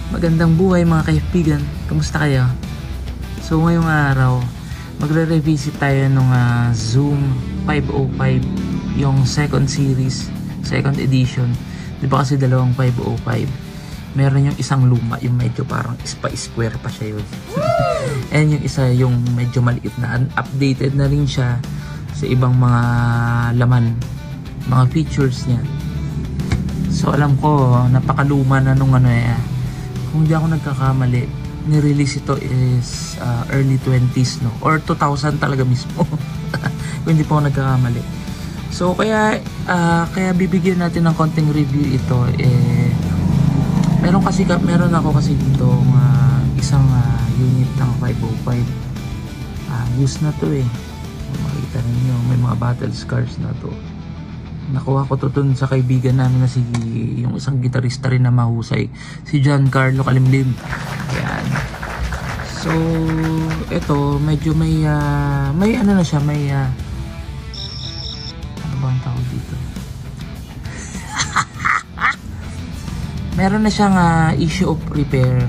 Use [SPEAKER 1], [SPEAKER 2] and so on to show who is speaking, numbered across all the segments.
[SPEAKER 1] Magandang buhay mga kaibigan, kamusta kayo? So ngayong araw, magre-revisit tayo nung Zoom 505, yung second series, second edition. Di ba kasi dalawang 505? Meron yung isang luma, yung medyo parang square pa siya yun. And yung isa yung medyo maliit na, updated na rin siya sa ibang mga laman, mga features niya. So alam ko, napakaluma na nung kung hindi ako nagkakamali, nirelease ito is early 20s, no? Or 2000 talaga mismo. Kung hindi pa ako nagkakamali. So kaya bibigyan natin ng konting review ito. Meron ako kasi dito isang unit ng 505. Used na to makita niyo may mga battle scars na to. Nakuha ko to dun sa kaibigan namin na yung isang gitarista rin na mahusay, si Giancarlo Kalimlim. Ayan. So ito medyo may ano na siya, may ano ba ang tawag dito? Meron na siyang issue of repair,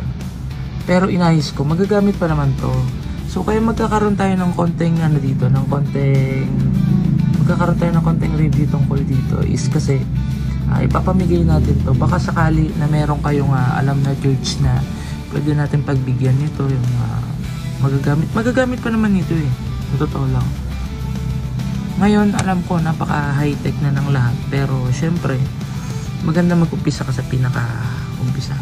[SPEAKER 1] pero inayos ko, magagamit pa naman to. So kaya magkakaroon tayo ng konting konting review tungkol dito is kasi ipapamigay natin to, baka sakali na meron kayong alam na church na pwede natin pagbigyan nito, yung magagamit pa naman nito totoo lang. Ngayon alam ko napaka high tech na ng lahat, pero syempre maganda mag-umpisa ka sa pinaka umpisa.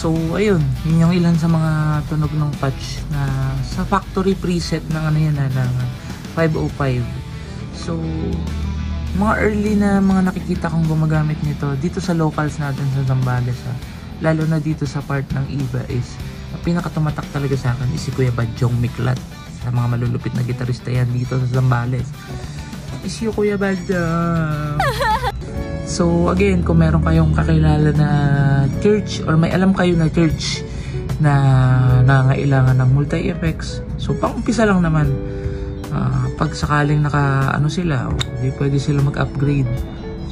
[SPEAKER 1] So ayun, yun yung ilan sa mga tunog ng patch na sa factory preset ng ng 505. So mga early na mga nakikita kong gumagamit nito dito sa locals natin sa Zambales, lalo na dito sa part ng Iba is pinakatumatak talaga sa akin is si Kuya Badyong Miklat. Sa mga malulupit na gitarista yan dito sa Zambales is si Kuya Badyong. So again, kung meron kayong kakilala na church or may alam kayo na church na nangailangan ng multi-effects, so pang-umpisa lang naman. Pag sakaling sila, hindi pwede sila mag-upgrade.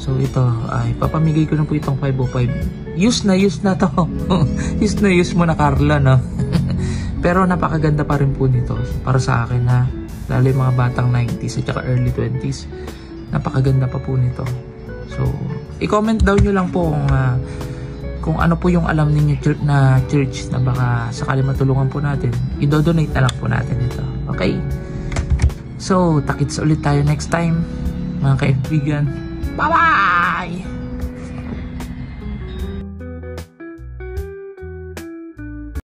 [SPEAKER 1] So ito, papamigay ko na po itong 505. Use na to. use mo na, Carla, no? Pero napakaganda pa rin po nito para sa akin, lalo yung mga batang 90s at saka early 20s. Napakaganda pa po nito. So, i-comment down nyo lang po kung ano po yung alam ninyo na church na baka sakali matulungan po natin. I-donate na lang po natin ito. Okay? So, takits ulit tayo next time, mga kaibigan. Bye-bye!